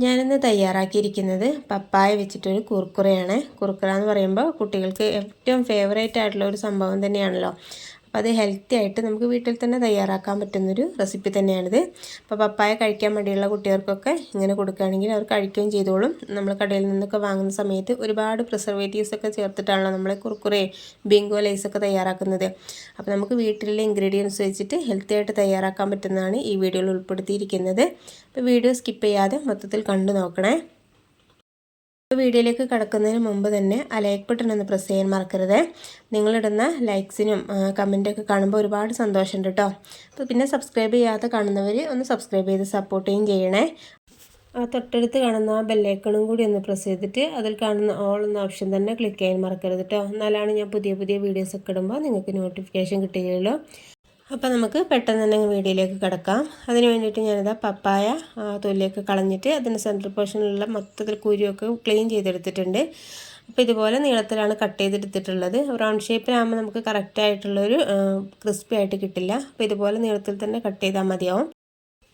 ഞാനിന്ന് തയ്യാറാക്കിയിരിക്കുന്നത് പപ്പായ വെച്ചിട്ടൊരു കുർക്കുറയാണ്. കുർക്കുറ എന്ന് പറയുമ്പോൾ കുട്ടികൾക്ക് ഏറ്റവും ഫേവറേറ്റ് ആയിട്ടുള്ള ഒരു സംഭവം തന്നെയാണല്ലോ. അപ്പോൾ അത് ഹെൽത്തി ആയിട്ട് നമുക്ക് വീട്ടിൽ തന്നെ തയ്യാറാക്കാൻ പറ്റുന്നൊരു റെസിപ്പി തന്നെയാണിത്. അപ്പോൾ പപ്പായ കഴിക്കാൻ മടിയുള്ള കുട്ടികൾക്കൊക്കെ ഇങ്ങനെ കൊടുക്കുകയാണെങ്കിൽ അവർ കഴിക്കുകയും ചെയ്തോളും. നമ്മൾ കടയിൽ നിന്നൊക്കെ വാങ്ങുന്ന സമയത്ത് ഒരുപാട് പ്രിസർവേറ്റീവ്സ് ഒക്കെ ചേർത്തിട്ടാണല്ലോ നമ്മൾ കുർക്കുറേ ബിങ്കോ ലൈസൊക്കെ തയ്യാറാക്കുന്നത്. അപ്പോൾ നമുക്ക് വീട്ടിലുള്ള ഇൻഗ്രീഡിയൻസ് വെച്ചിട്ട് ഹെൽത്തി ആയിട്ട് തയ്യാറാക്കാൻ പറ്റുന്നതാണ് ഈ വീഡിയോയിൽ ഉൾപ്പെടുത്തിയിരിക്കുന്നത്. അപ്പോൾ വീഡിയോ സ്കിപ്പ് ചെയ്യാതെ മൊത്തത്തിൽ കണ്ടു നോക്കണേ. വീഡിയോയിലേക്ക് കടക്കുന്നതിന് മുമ്പ് തന്നെ ആ ലൈക്ക് ബട്ടൺ ഒന്ന് പ്രസ് ചെയ്യാൻ മറക്കരുത്. നിങ്ങളിടുന്ന ലൈക്സിനും കമൻറ്റൊക്കെ കാണുമ്പോൾ ഒരുപാട് സന്തോഷമുണ്ട് കേട്ടോ. അപ്പോൾ പിന്നെ സബ്സ്ക്രൈബ് ചെയ്യാതെ കാണുന്നവർ ഒന്ന് സബ്സ്ക്രൈബ് ചെയ്ത് സപ്പോർട്ടുകയും ചെയ്യണേ. തൊട്ടടുത്ത് കാണുന്ന ആ ബെല്ലൈക്കണും കൂടി ഒന്ന് പ്രസ് ചെയ്തിട്ട് അതിൽ കാണുന്ന ഓൾ എന്ന ഓപ്ഷൻ തന്നെ ക്ലിക്ക് ചെയ്യാൻ മറക്കരുത് കേട്ടോ. എന്നാലാണ് ഞാൻ പുതിയ വീഡിയോസൊക്കെ ഇടുമ്പോൾ നിങ്ങൾക്ക് നോട്ടിഫിക്കേഷൻ കിട്ടുകയുള്ളൂ. അപ്പോൾ നമുക്ക് പെട്ടെന്ന് തന്നെ വീഡിയോയിലേക്ക് കിടക്കാം. അതിന് വേണ്ടിയിട്ട് ഞാനിതാ പപ്പായ തൊലിയൊക്കെ കളഞ്ഞിട്ട് അതിൻ്റെ സെൻട്രൽ പോർഷനിലുള്ള മൊത്തത്തിൽ കുരുവൊക്കെ ക്ലീൻ ചെയ്തെടുത്തിട്ടുണ്ട്. അപ്പോൾ ഇതുപോലെ നീളത്തിലാണ് കട്ട് ചെയ്തെടുത്തിട്ടുള്ളത്. റൗണ്ട് ഷേപ്പിലാകുമ്പോൾ നമുക്ക് കറക്റ്റായിട്ടുള്ളൊരു ക്രിസ്പി ആയിട്ട് കിട്ടില്ല. അപ്പോൾ ഇതുപോലെ നീളത്തിൽ തന്നെ കട്ട് ചെയ്താൽ മതിയാവും.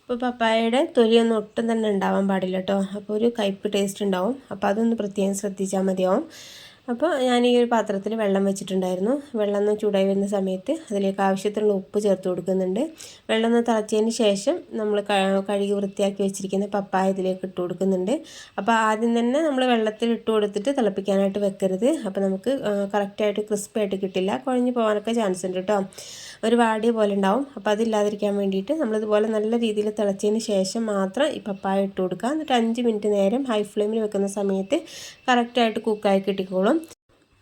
അപ്പോൾ പപ്പായയുടെ തൊലിയൊന്നും ഒട്ടും തന്നെ ഉണ്ടാവാൻ പാടില്ല കേട്ടോ. അപ്പോൾ ഒരു കയ്പ്പ് ടേസ്റ്റ് ഉണ്ടാവും. അപ്പോൾ അതൊന്ന് പ്രത്യേകം ശ്രദ്ധിച്ചാൽ മതിയാവും. അപ്പോൾ ഞാൻ ഈ ഒരു പാത്രത്തിൽ വെള്ളം വെച്ചിട്ടുണ്ടായിരുന്നു. വെള്ളം ഒന്ന് ചൂടായി വരുന്ന സമയത്ത് അതിലേക്ക് ആവശ്യത്തിനുള്ള ഉപ്പ് ചേർത്ത് കൊടുക്കുന്നുണ്ട്. വെള്ളം ഒന്ന് തിളച്ചതിന് ശേഷം നമ്മൾ കഴുകി വൃത്തിയാക്കി വെച്ചിരിക്കുന്ന പപ്പായ ഇതിലേക്ക് ഇട്ട് കൊടുക്കുന്നുണ്ട്. അപ്പോൾ ആദ്യം തന്നെ നമ്മൾ വെള്ളത്തിൽ ഇട്ട് കൊടുത്തിട്ട് തിളപ്പിക്കാനായിട്ട് വെക്കരുത്. അപ്പോൾ നമുക്ക് കറക്റ്റായിട്ട് ക്രിസ്പായിട്ട് കിട്ടില്ല, കുഴഞ്ഞു പോകാനൊക്കെ ചാൻസ് ഉണ്ട് കേട്ടോ. ഒരു വാടിയ പോലെ ഉണ്ടാവും. അപ്പോൾ അതില്ലാതിരിക്കാൻ വേണ്ടിയിട്ട് നമ്മളിതുപോലെ നല്ല രീതിയിൽ തിളച്ചതിന് ശേഷം മാത്രം ഈ പപ്പായ ഇട്ട് കൊടുക്കുക. എന്നിട്ട് 5 മിനിറ്റ് നേരം ഹൈ ഫ്ലെയിമിൽ വെക്കുന്ന സമയത്ത് കറക്റ്റായിട്ട് കുക്കായി കിട്ടിക്കോളും.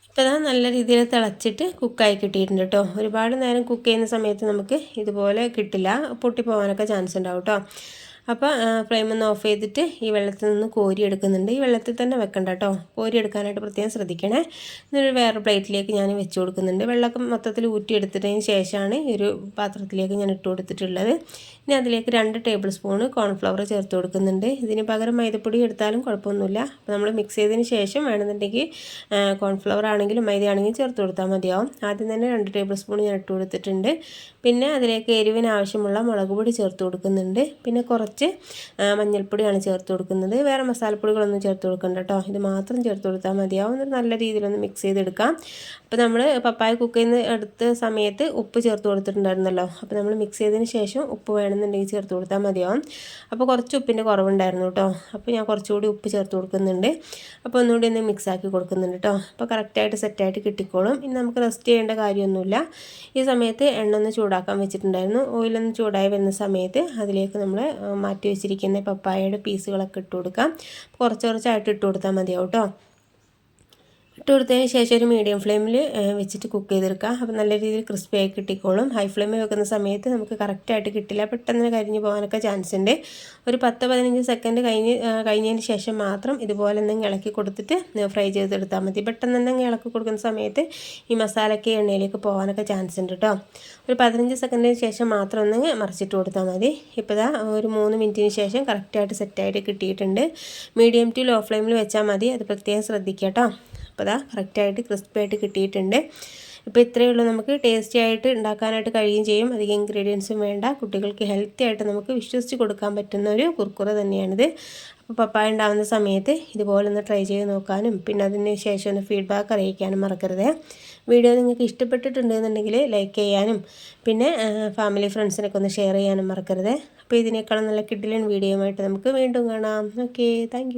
ഇപ്പോൾ നല്ല രീതിയിൽ തിളച്ചിട്ട് കുക്കായി കിട്ടിയിട്ടുണ്ട് കേട്ടോ. ഒരുപാട് നേരം കുക്ക് ചെയ്യുന്ന സമയത്ത് നമുക്ക് ഇതുപോലെ കിട്ടില്ല, പൊട്ടിപ്പോകാനൊക്കെ ചാൻസ് ഉണ്ടാവും കേട്ടോ. അപ്പോൾ ഫ്ലെയിം ഒന്ന് ഓഫ് ചെയ്തിട്ട് ഈ വെള്ളത്തിൽ നിന്ന് കോരി എടുക്കുന്നുണ്ട്. ഈ വെള്ളത്തിൽ തന്നെ വെക്കണ്ട കേട്ടോ, കോരി എടുക്കാനായിട്ട് പ്രത്യേകം ശ്രദ്ധിക്കണേ. എന്നിട്ട് വേറെ പ്ലേറ്റിലേക്ക് ഞാൻ വെച്ച് കൊടുക്കുന്നുണ്ട്. വെള്ളമൊക്കെ മൊത്തത്തിൽ ഊറ്റിയെടുത്തതിന് ശേഷമാണ് ഈ ഒരു പാത്രത്തിലേക്ക് ഞാൻ ഇട്ട് കൊടുത്തിട്ടുള്ളത്. ഇനി അതിലേക്ക് 2 ടേബിൾ സ്പൂൺ കോൺഫ്ലവർ ചേർത്ത് കൊടുക്കുന്നുണ്ട്. ഇതിന് പകരം മൈദപ്പൊടി എടുത്താലും കുഴപ്പമൊന്നുമില്ല. അപ്പോൾ നമ്മൾ മിക്സ് ചെയ്തതിന് ശേഷം വേണമെന്നുണ്ടെങ്കിൽ കോൺഫ്ലവർ ആണെങ്കിലും മൈദ ആണെങ്കിലും ചേർത്ത് കൊടുത്താൽ മതിയാവും. ആദ്യം തന്നെ 2 ടേബിൾ സ്പൂൺ ഞാൻ ഇട്ട് കൊടുത്തിട്ടുണ്ട്. പിന്നെ അതിലേക്ക് എരിവിന് ആവശ്യമുള്ള മുളക് പൊടി ചേർത്ത് കൊടുക്കുന്നുണ്ട്. പിന്നെ കുറച്ച് മഞ്ഞൾപ്പൊടിയാണ് ചേർത്ത് കൊടുക്കുന്നത്. വേറെ മസാലപ്പൊടികളൊന്നും ചേർത്ത് കൊടുക്കണ്ട കേട്ടോ, ഇത് മാത്രം ചേർത്ത് കൊടുത്താൽ മതിയാവും. നല്ല രീതിയിലൊന്ന് മിക്സ് ചെയ്തെടുക്കാം. അപ്പോൾ നമ്മൾ പപ്പായ കുക്ക് ചെയ്യുന്ന എടുത്ത സമയത്ത് ഉപ്പ് ചേർത്ത് കൊടുത്തിട്ടുണ്ടായിരുന്നല്ലോ. അപ്പോൾ നമ്മൾ മിക്സ് ചെയ്തതിന് ശേഷം ഉപ്പ് വേണമെന്നുണ്ടെങ്കിൽ ചേർത്ത് കൊടുത്താൽ മതിയാവും. അപ്പോൾ കുറച്ച് ഉപ്പിൻ്റെ കുറവുണ്ടായിരുന്നു കേട്ടോ. അപ്പോൾ ഞാൻ കുറച്ചുകൂടി ഉപ്പ് ചേർത്ത് കൊടുക്കുന്നുണ്ട്. അപ്പോൾ ഒന്നുകൂടി ഒന്ന് മിക്സ് ആക്കി കൊടുക്കുന്നുണ്ട് കേട്ടോ. അപ്പോൾ കറക്റ്റായിട്ട് സെറ്റായിട്ട് കിട്ടിക്കോളും. ഇനി നമുക്ക് റെസ്റ്റ് ചെയ്യേണ്ട കാര്യമൊന്നുമില്ല. ഈ സമയത്ത് എണ്ണ ഒന്ന് ചൂടാക്കാൻ വെച്ചിട്ടുണ്ടായിരുന്നു. ഓയിലൊന്ന് ചൂടായി വരുന്ന സമയത്ത് അതിലേക്ക് നമ്മൾ മാറ്റി വെച്ചിരിക്കുന്ന പപ്പായയുടെ പീസുകളൊക്കെ ഇട്ട് കൊടുക്കാം. കുറച്ചായിട്ട് ഇട്ട് കൊടുത്താൽ മതിയാവും കേട്ടോ. ഇട്ട് കൊടുത്തതിന് ശേഷം ഒരു മീഡിയം ഫ്ലെയിമിൽ വെച്ചിട്ട് കുക്ക് ചെയ്തെടുക്കുക. അപ്പോൾ നല്ല രീതിയിൽ ക്രിസ്പി ആയി കിട്ടിക്കോളും. ഹൈ ഫ്ലെയിമിൽ വെക്കുന്ന സമയത്ത് നമുക്ക് കറക്റ്റായിട്ട് കിട്ടില്ല, പെട്ടെന്ന് കരിഞ്ഞ് പോകാനൊക്കെ ചാൻസ് ഉണ്ട്. ഒരു 10-15 സെക്കൻഡ് കഴിഞ്ഞതിന് ശേഷം മാത്രം ഇതുപോലെ എന്തെങ്കിലും ഇളക്കി കൊടുത്തിട്ട് ഫ്രൈ ചെയ്തെടുത്താൽ മതി. പെട്ടെന്ന് എന്തെങ്കിലും ഇളക്കി കൊടുക്കുന്ന സമയത്ത് ഈ മസാലയ്ക്ക് എണ്ണയിലേക്ക് പോകാനൊക്കെ ചാൻസ് ഉണ്ട് കേട്ടോ. ഒരു 15 സെക്കൻഡിന് ശേഷം മാത്രം ഒന്ന് മറിച്ചിട്ട് കൊടുത്താൽ മതി. ഇപ്പോൾ ഇതാ ഒരു 3 മിനിറ്റിന് ശേഷം കറക്റ്റായിട്ട് സെറ്റായിട്ട് കിട്ടിയിട്ടുണ്ട്. മീഡിയം ടു ലോ ഫ്ലെയിമിൽ വെച്ചാൽ മതി, അത് പ്രത്യേകം ശ്രദ്ധിക്കുക കേട്ടോ. അപ്പോൾ അതാ കറക്റ്റായിട്ട് ക്രിസ്പിയായിട്ട് കിട്ടിയിട്ടുണ്ട്. ഇപ്പോൾ ഇത്രയേ ഉള്ളൂ, നമുക്ക് ടേസ്റ്റി ആയിട്ട് ഉണ്ടാക്കാനായിട്ട് കഴിയുകയും ചെയ്യും. അധികം ഇൻഗ്രീഡിയൻസും വേണ്ട, കുട്ടികൾക്ക് ഹെൽത്തി ആയിട്ട് നമുക്ക് വിശ്വസിച്ച് കൊടുക്കാൻ പറ്റുന്ന ഒരു കുർക്കുറ തന്നെയാണിത്. അപ്പോൾ പപ്പായ ഉണ്ടാകുന്ന സമയത്ത് ഇതുപോലെ ഒന്ന് ട്രൈ ചെയ്ത് നോക്കാനും പിന്നെ അതിന് ശേഷം ഒന്ന് ഫീഡ്ബാക്ക് അറിയിക്കാനും മറക്കരുത്. വീഡിയോ നിങ്ങൾക്ക് ഇഷ്ടപ്പെട്ടിട്ടുണ്ടെന്നുണ്ടെങ്കിൽ ലൈക്ക് ചെയ്യാനും പിന്നെ ഫാമിലി ഫ്രണ്ട്സിനൊക്കെ ഒന്ന് ഷെയർ ചെയ്യാനും മറക്കരുത്. അപ്പോൾ ഇതിനേക്കാളും നല്ല കിഡിലൻ വീഡിയോയുമായിട്ട് നമുക്ക് വീണ്ടും കാണാം. Okay, thank